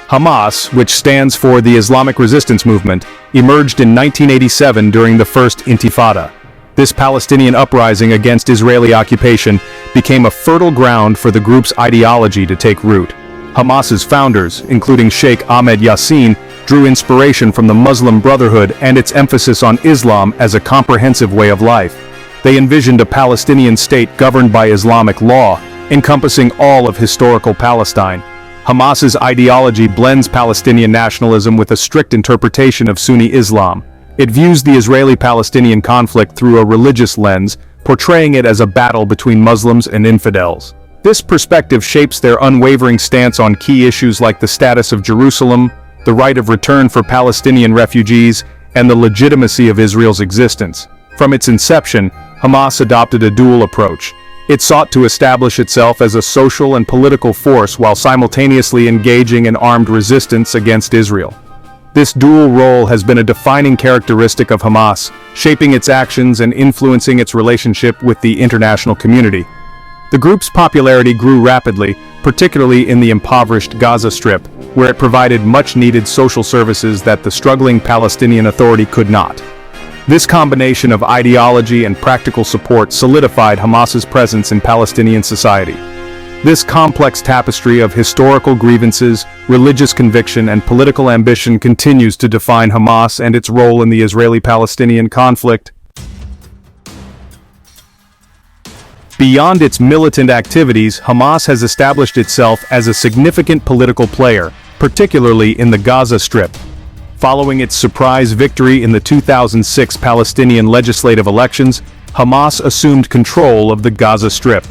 Hamas, which stands for the Islamic Resistance Movement, emerged in 1987 during the First Intifada. This Palestinian uprising against Israeli occupation became a fertile ground for the group's ideology to take root. Hamas's founders, including Sheikh Ahmed Yassin, drew inspiration from the Muslim Brotherhood and its emphasis on Islam as a comprehensive way of life. They envisioned a Palestinian state governed by Islamic law, encompassing all of historical Palestine. Hamas's ideology blends Palestinian nationalism with a strict interpretation of Sunni Islam. It views the Israeli-Palestinian conflict through a religious lens, portraying it as a battle between Muslims and infidels. This perspective shapes their unwavering stance on key issues like the status of Jerusalem, the right of return for Palestinian refugees, and the legitimacy of Israel's existence. From its inception, Hamas adopted a dual approach. It sought to establish itself as a social and political force while simultaneously engaging in armed resistance against Israel. This dual role has been a defining characteristic of Hamas, shaping its actions and influencing its relationship with the international community. The group's popularity grew rapidly, particularly in the impoverished Gaza Strip, where it provided much-needed social services that the struggling Palestinian Authority could not. This combination of ideology and practical support solidified Hamas's presence in Palestinian society. This complex tapestry of historical grievances, religious conviction, and political ambition continues to define Hamas and its role in the Israeli-Palestinian conflict. Beyond its militant activities, Hamas has established itself as a significant political player, particularly in the Gaza Strip. Following its surprise victory in the 2006 Palestinian legislative elections, Hamas assumed control of the Gaza Strip.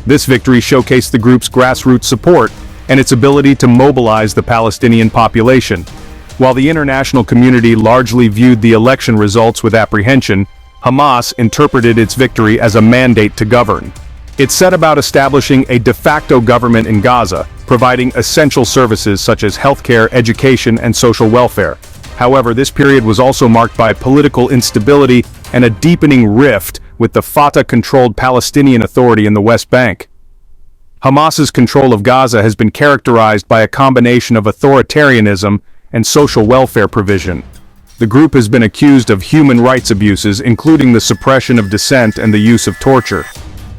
This victory showcased the group's grassroots support and its ability to mobilize the Palestinian population. While the international community largely viewed the election results with apprehension, Hamas interpreted its victory as a mandate to govern. It set about establishing a de facto government in Gaza, providing essential services such as healthcare, education, and social welfare. However, this period was also marked by political instability and a deepening rift with the Fatah-controlled Palestinian Authority in the West Bank. Hamas's control of Gaza has been characterized by a combination of authoritarianism and social welfare provision. The group has been accused of human rights abuses, including the suppression of dissent and the use of torture.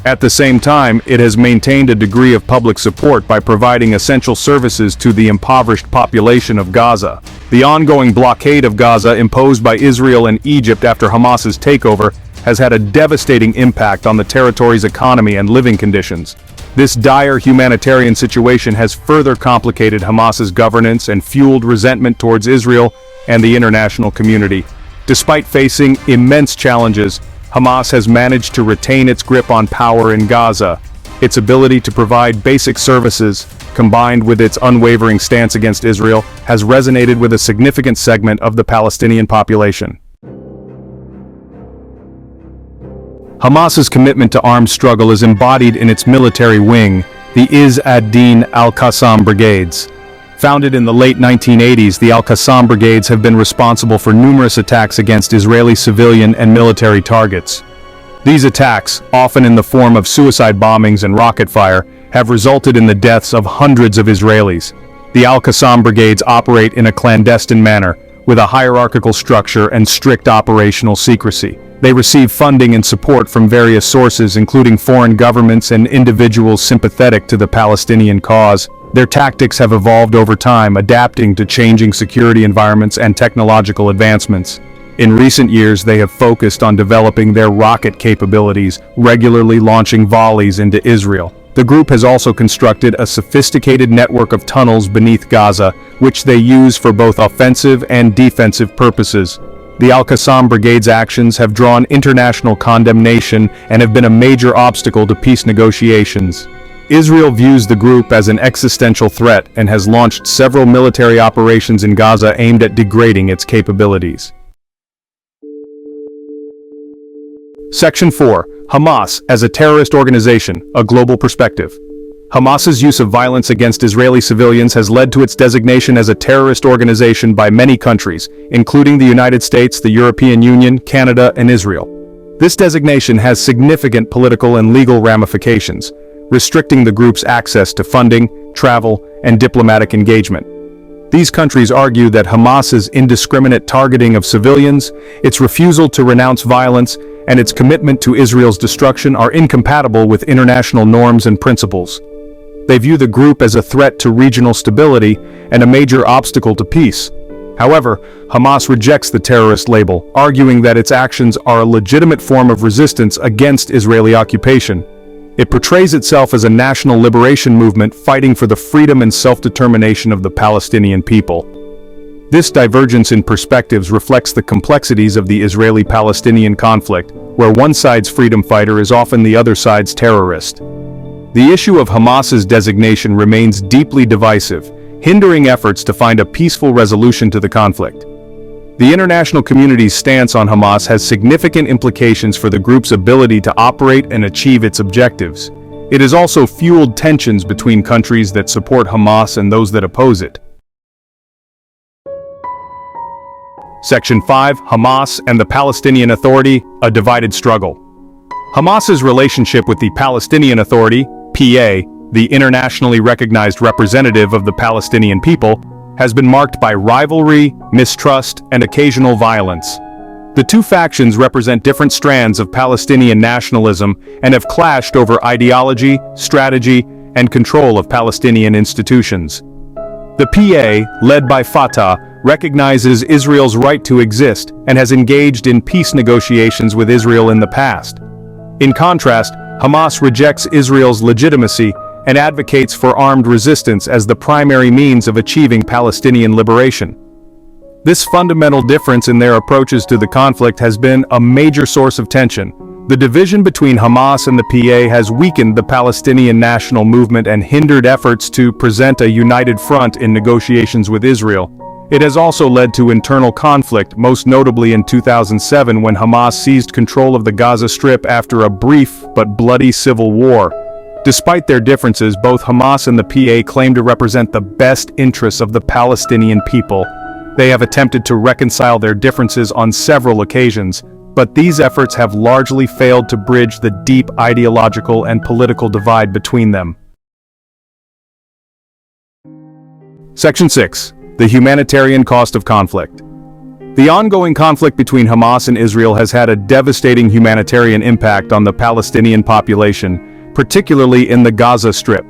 At the same time, it has maintained a degree of public support by providing essential services to the impoverished population of Gaza. The ongoing blockade of Gaza imposed by Israel and Egypt after Hamas's takeover has had a devastating impact on the territory's economy and living conditions. This dire humanitarian situation has further complicated Hamas's governance and fueled resentment towards Israel and the international community. Despite facing immense challenges, Hamas has managed to retain its grip on power in Gaza. Its ability to provide basic services, combined with its unwavering stance against Israel, has resonated with a significant segment of the Palestinian population. Hamas's commitment to armed struggle is embodied in its military wing, the Izz ad-Din al-Qassam Brigades. Founded in the late 1980s, the al-Qassam Brigades have been responsible for numerous attacks against Israeli civilian and military targets. These attacks, often in the form of suicide bombings and rocket fire, have resulted in the deaths of hundreds of Israelis. The al-Qassam Brigades operate in a clandestine manner, with a hierarchical structure and strict operational secrecy. They receive funding and support from various sources, including foreign governments and individuals sympathetic to the Palestinian cause. Their tactics have evolved over time, adapting to changing security environments and technological advancements. In recent years, they have focused on developing their rocket capabilities, regularly launching volleys into Israel. The group has also constructed a sophisticated network of tunnels beneath Gaza, which they use for both offensive and defensive purposes. The al-Qassam Brigade's actions have drawn international condemnation and have been a major obstacle to peace negotiations. Israel views the group as an existential threat and has launched several military operations in Gaza aimed at degrading its capabilities. Section 4. Hamas as a terrorist organization, a global perspective. Hamas's use of violence against Israeli civilians has led to its designation as a terrorist organization by many countries, including the United States, the European Union, Canada, and Israel. This designation has significant political and legal ramifications, restricting the group's access to funding, travel, and diplomatic engagement. These countries argue that Hamas's indiscriminate targeting of civilians, its refusal to renounce violence, and its commitment to Israel's destruction are incompatible with international norms and principles. They view the group as a threat to regional stability and a major obstacle to peace. However, Hamas rejects the terrorist label, arguing that its actions are a legitimate form of resistance against Israeli occupation. It portrays itself as a national liberation movement fighting for the freedom and self-determination of the Palestinian people. This divergence in perspectives reflects the complexities of the Israeli-Palestinian conflict, where one side's freedom fighter is often the other side's terrorist. The issue of Hamas's designation remains deeply divisive, hindering efforts to find a peaceful resolution to the conflict. The international community's stance on Hamas has significant implications for the group's ability to operate and achieve its objectives. It has also fueled tensions between countries that support Hamas and those that oppose it. Section 5: Hamas and the Palestinian Authority, a divided struggle. Hamas's relationship with the Palestinian Authority, PA, the internationally recognized representative of the Palestinian people, has been marked by rivalry, mistrust, and occasional violence. The two factions represent different strands of Palestinian nationalism and have clashed over ideology, strategy, and control of Palestinian institutions. The PA, led by Fatah, recognizes Israel's right to exist and has engaged in peace negotiations with Israel in the past. In contrast, Hamas rejects Israel's legitimacy and advocates for armed resistance as the primary means of achieving Palestinian liberation. This fundamental difference in their approaches to the conflict has been a major source of tension. The division between Hamas and the PA has weakened the Palestinian national movement and hindered efforts to present a united front in negotiations with Israel. It has also led to internal conflict, most notably in 2007 when Hamas seized control of the Gaza Strip after a brief but bloody civil war. Despite their differences, both Hamas and the PA claim to represent the best interests of the Palestinian people. They have attempted to reconcile their differences on several occasions, but these efforts have largely failed to bridge the deep ideological and political divide between them. Section 6: The humanitarian cost of conflict. The ongoing conflict between Hamas and Israel has had a devastating humanitarian impact on the Palestinian population, particularly in the Gaza Strip.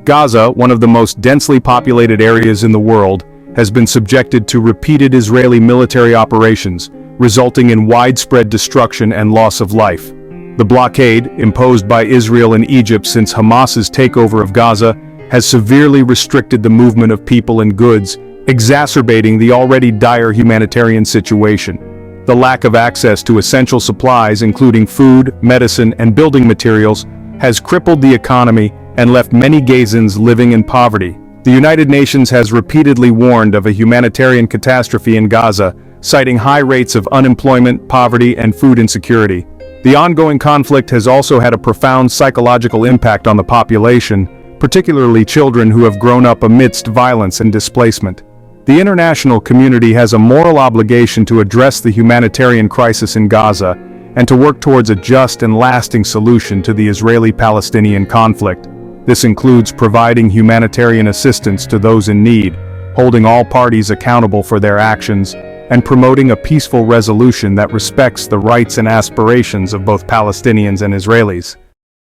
Gaza, one of the most densely populated areas in the world, has been subjected to repeated Israeli military operations, resulting in widespread destruction and loss of life. The blockade, imposed by Israel and Egypt since Hamas's takeover of Gaza, has severely restricted the movement of people and goods, exacerbating the already dire humanitarian situation. The lack of access to essential supplies, including food, medicine, and building materials, has crippled the economy and left many Gazans living in poverty. The United Nations has repeatedly warned of a humanitarian catastrophe in Gaza, citing high rates of unemployment, poverty, and food insecurity. The ongoing conflict has also had a profound psychological impact on the population, particularly children who have grown up amidst violence and displacement. The international community has a moral obligation to address the humanitarian crisis in Gaza and to work towards a just and lasting solution to the Israeli-Palestinian conflict. This includes providing humanitarian assistance to those in need, holding all parties accountable for their actions, and promoting a peaceful resolution that respects the rights and aspirations of both Palestinians and Israelis.